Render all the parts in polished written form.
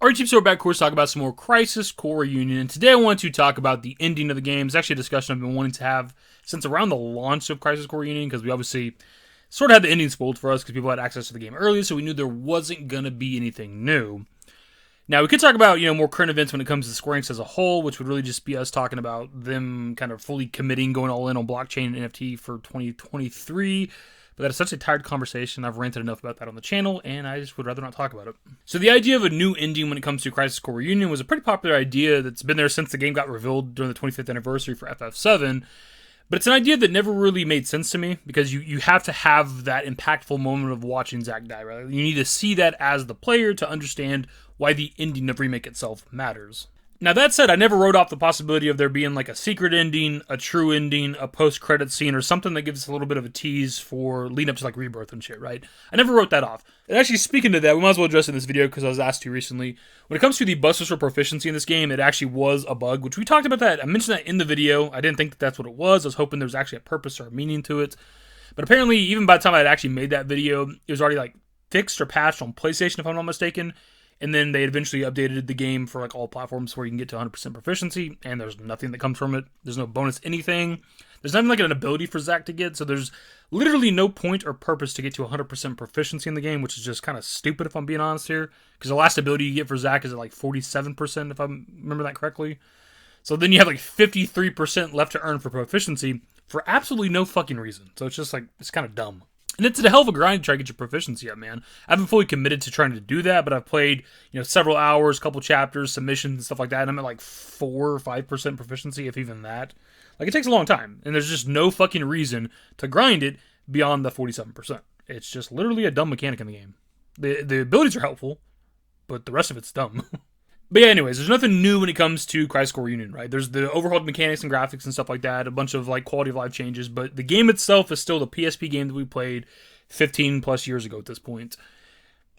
Alright, Chiefs, so we're back, of course, talk about some more Crisis Core Reunion, and today I want to talk about the ending of the game. It's actually a discussion I've been wanting to have since around the launch of Crisis Core Reunion, because we obviously sort of had the ending spoiled for us because people had access to the game early, so we knew there wasn't going to be anything new. Now, we could talk about, more current events when it comes to Square Enix as a whole, which would really just be us talking about them kind of fully committing, going all in on blockchain and NFT for 2023. But that is such a tired conversation. I've ranted enough about that on the channel, and I just would rather not talk about it. So the idea of a new ending when it comes to Crisis Core Reunion was a pretty popular idea that's been there since the game got revealed during the 25th anniversary for FF7. But it's an idea that never really made sense to me, because you have to have that impactful moment of watching Zack die, right? You need to see that as the player to understand why the ending of Remake itself matters. Now, that said, I never wrote off the possibility of there being like a secret ending, a true ending, a post-credit scene, or something that gives us a little bit of a tease for leading up to like Rebirth and shit, right? I never wrote that off. And actually, speaking to that, we might as well address it in this video because I was asked to recently. When it comes to the Buster Sword proficiency in this game, it actually was a bug, which we talked about that. I mentioned that in the video. I didn't think that that's what it was. I was hoping there was actually a purpose or a meaning to it. But apparently, even by the time I had actually made that video, it was already like fixed or patched on PlayStation, if I'm not mistaken. And then they eventually updated the game for like all platforms where you can get to 100% proficiency, and there's nothing that comes from it. There's no bonus anything. There's not even like an ability for Zack to get, so there's literally no point or purpose to get to 100% proficiency in the game, which is just kind of stupid if I'm being honest here. Because the last ability you get for Zack is at like 47%, if I remember that correctly. So then you have like 53% left to earn for proficiency for absolutely no fucking reason. So it's just like, it's kind of dumb. And it's a hell of a grind to try to get your proficiency up, man. I haven't fully committed to trying to do that, but I've played, several hours, couple chapters, submissions, and stuff like that, and I'm at like 4 or 5% proficiency, if even that. Like, it takes a long time, and there's just no fucking reason to grind it beyond the 47%. It's just literally a dumb mechanic in the game. The abilities are helpful, but the rest of it's dumb. But yeah, anyways, there's nothing new when it comes to Crisis Core Reunion, right? There's the overhauled mechanics and graphics and stuff like that, a bunch of like quality of life changes, but the game itself is still the PSP game that we played 15 plus years ago at this point,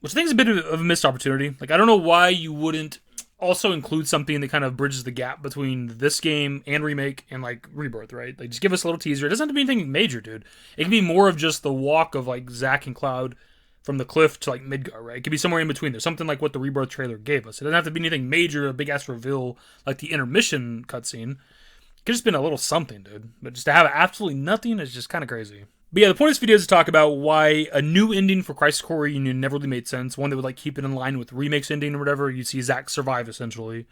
which I think is a bit of a missed opportunity. Like, I don't know why you wouldn't also include something that kind of bridges the gap between this game and Remake and like Rebirth, right? Like, just give us a little teaser. It doesn't have to be anything major, dude. It can be more of just the walk of like Zack and Cloud from the cliff to like Midgar, right? It could be somewhere in between. There's something like what the Rebirth trailer gave us. It doesn't have to be anything major, a big ass reveal like the intermission cutscene. It could just been a little something, dude. But just to have absolutely nothing is just kind of crazy. But yeah, the point of this video is to talk about why a new ending for Crisis Core Reunion never really made sense. One that would like keep it in line with Remake's ending or whatever. You see Zack survive essentially.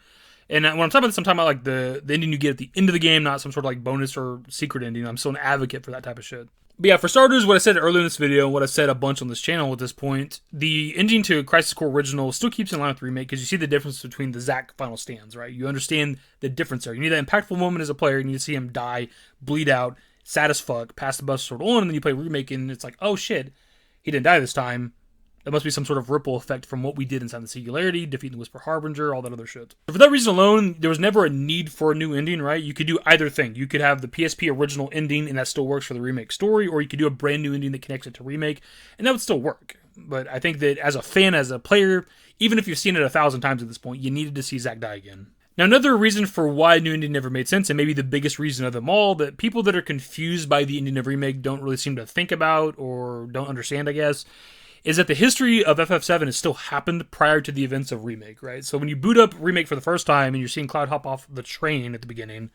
And when I'm talking about this, I'm talking about like the ending you get at the end of the game, not some sort of like bonus or secret ending. I'm still an advocate for that type of shit. But yeah, for starters, what I said earlier in this video, and what I said a bunch on this channel at this point, the ending to Crisis Core Original still keeps in line with Remake, because you see the difference between the Zack final stands, right? You understand the difference there. You need that impactful moment as a player. You need to see him die, bleed out, sad as fuck, pass the Buster Sword on, and then you play Remake, and it's like, oh shit, he didn't die this time. There must be some sort of ripple effect from what we did inside the Singularity, defeating the Whisper Harbinger, all that other shit. So for that reason alone, there was never a need for a new ending, right? You could do either thing. You could have the PSP original ending, and that still works for the Remake story, or you could do a brand new ending that connects it to Remake, and that would still work. But I think that as a fan, as a player, even if you've seen it 1,000 times at this point, you needed to see Zack die again. Now, another reason for why a new ending never made sense, and maybe the biggest reason of them all, that people that are confused by the ending of Remake don't really seem to think about, or don't understand, I guess, is that the history of FF7 has still happened prior to the events of Remake, right? So when you boot up Remake for the first time and you're seeing Cloud hop off the train at the beginning,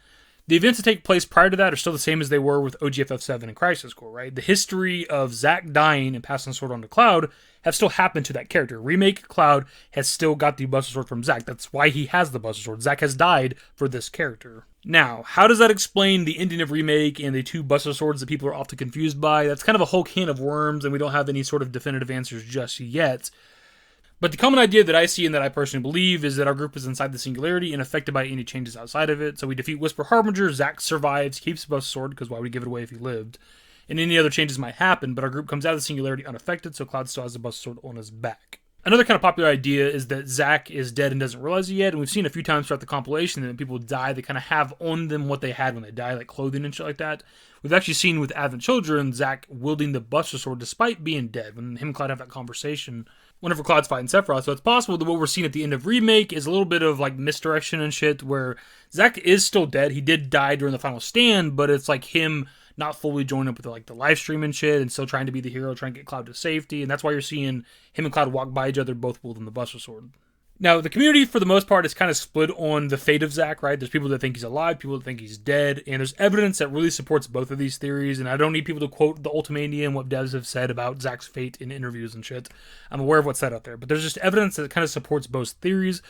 the events that take place prior to that are still the same as they were with OG FF7 and Crisis Core, right? The history of Zack dying and passing the sword on to Cloud have still happened to that character. Remake Cloud has still got the Buster Sword from Zack. That's why he has the Buster Sword. Zack has died for this character. Now, how does that explain the ending of Remake and the two Buster Swords that people are often confused by? That's kind of a whole can of worms, and we don't have any sort of definitive answers just yet. But the common idea that I see and that I personally believe is that our group is inside the Singularity and affected by any changes outside of it. So we defeat Whisper Harbinger, Zack survives, keeps the Buster Sword, because why would he give it away if he lived? And any other changes might happen, but our group comes out of the Singularity unaffected, so Cloud still has the Buster Sword on his back. Another kind of popular idea is that Zack is dead and doesn't realize it yet, and we've seen a few times throughout the compilation that people die, they kind of have on them what they had when they die, like clothing and shit like that. We've actually seen with Advent Children, Zack wielding the Buster Sword despite being dead, when him and Cloud have that conversation whenever Cloud's fighting Sephiroth. So it's possible that what we're seeing at the end of Remake is a little bit of like misdirection and shit, where Zack is still dead. He did die during the final stand, but it's like him not fully joining up with the live stream and shit, and still trying to be the hero, trying to get Cloud to safety, and that's why you're seeing him and Cloud walk by each other, both wielding the Buster Sword. Now, the community, for the most part, is kind of split on the fate of Zack, right? There's people that think he's alive, people that think he's dead, and there's evidence that really supports both of these theories, and I don't need people to quote the Ultimania and what devs have said about Zack's fate in interviews and shit. I'm aware of what's said out there, but there's just evidence that kind of supports both theories,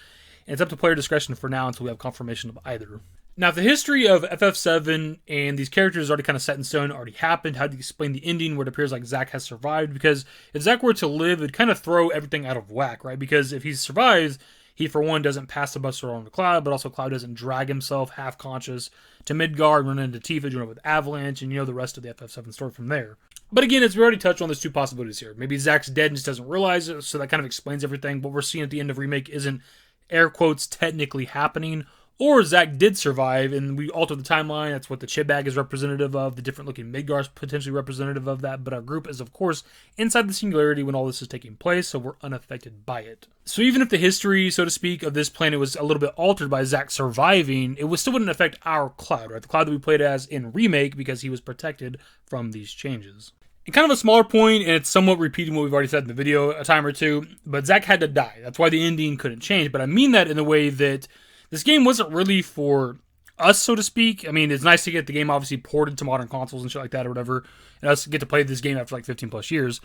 and it's up to player discretion for now until we have confirmation of either. Now, if the history of FF7 and these characters is already kind of set in stone, already happened, how do you explain the ending where it appears like Zack has survived? Because if Zack were to live, it'd kind of throw everything out of whack, right? Because if he survives, he, for one, doesn't pass the buster on to Cloud, but also Cloud doesn't drag himself half-conscious to Midgard, run into Tifa, join up with Avalanche, and you know the rest of the FF7 story from there. But again, as we already touched on, there's two possibilities here. Maybe Zack's dead and just doesn't realize it, so that kind of explains everything. What we're seeing at the end of Remake isn't, air quotes, technically happening. Or Zack did survive, and we altered the timeline. That's what the chip bag is representative of. The different looking Midgar is potentially representative of that. But our group is, of course, inside the singularity when all this is taking place, so we're unaffected by it. So even if the history, so to speak, of this planet was a little bit altered by Zack surviving, it still wouldn't affect our Cloud, right? The Cloud that we played as in Remake, because he was protected from these changes. And kind of a smaller point, and it's somewhat repeating what we've already said in the video a time or two, but Zack had to die. That's why the ending couldn't change. But I mean that in the way that this game wasn't really for us, so to speak. I mean, it's nice to get the game obviously ported to modern consoles and shit like that or whatever, and us get to play this game after like 15 plus years.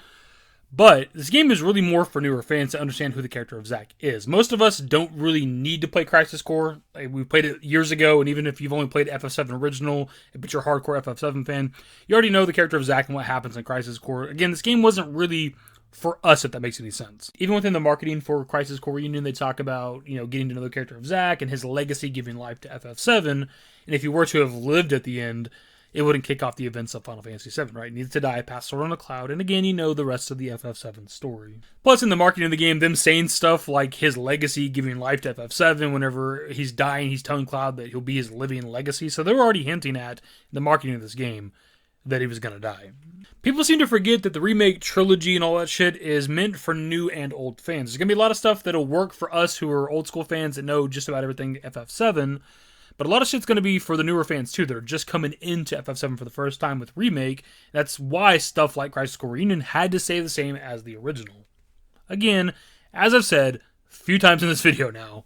But this game is really more for newer fans to understand who the character of Zack is. Most of us don't really need to play Crisis Core. Like, we played it years ago, and even if you've only played FF7 Original, but you're a hardcore FF7 fan, you already know the character of Zack and what happens in Crisis Core. Again, this game wasn't really for us, if that makes any sense. Even within the marketing for Crisis Core Reunion, they talk about, getting to know the character of Zack and his legacy giving life to FF7. And if he were to have lived at the end, it wouldn't kick off the events of Final Fantasy VII, right? He needs to die, pass sword on a cloud, and again, the rest of the FF7 story. Plus, in the marketing of the game, them saying stuff like his legacy giving life to FF7, whenever he's dying, he's telling Cloud that he'll be his living legacy. So they were already hinting at the marketing of this game that he was going to die. People seem to forget that the remake trilogy and all that shit is meant for new and old fans. There's going to be a lot of stuff that'll work for us who are old school fans that know just about everything FF7, but a lot of shit's going to be for the newer fans too that are just coming into FF7 for the first time with Remake. That's why stuff like Crisis Core Reunion had to stay the same as the original. Again, as I've said a few times in this video now,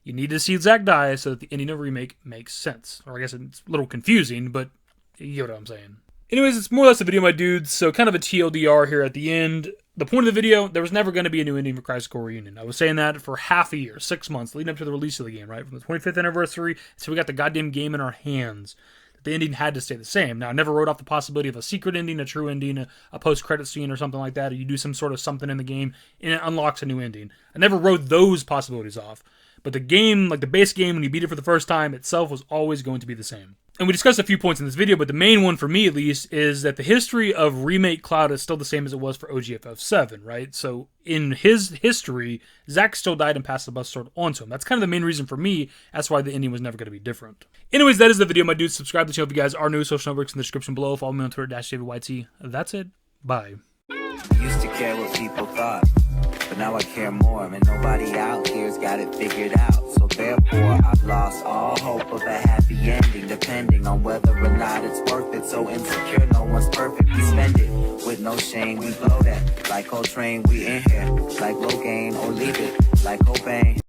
you need to see Zack die so that the ending of Remake makes sense. Or I guess it's a little confusing, but you get what I'm saying. Anyways, it's more or less a video, my dudes, so kind of a TLDR here at the end. The point of the video, there was never going to be a new ending for Crisis Core Reunion. I was saying that for half a year, 6 months, leading up to the release of the game, right? From the 25th anniversary, so we got the goddamn game in our hands. The ending had to stay the same. Now, I never wrote off the possibility of a secret ending, a true ending, a post-credit scene or something like that, or you do some sort of something in the game, and it unlocks a new ending. I never wrote those possibilities off. But the game, like the base game, when you beat it for the first time, itself was always going to be the same. And we discussed a few points in this video, but the main one for me at least is that the history of Remake Cloud is still the same as it was for OG FF7, right? So in his history, Zack still died and passed the bus sword onto him. That's kind of the main reason for me as to why the ending was never going to be different. Anyways, that is the video, my dudes. Subscribe to the channel if you guys are new. Social networks in the description below. Follow me on Twitter, @DavidYT. That's it. Bye. Used to care what people thought, but now I care more, and nobody out here's got it figured out. So therefore, I've lost all hope of a happy ending, depending on whether or not it's worth it. So insecure, no one's perfect. We spend it with no shame. We blow that like Coltrane. We in here like Logain, or leave it like Cobain.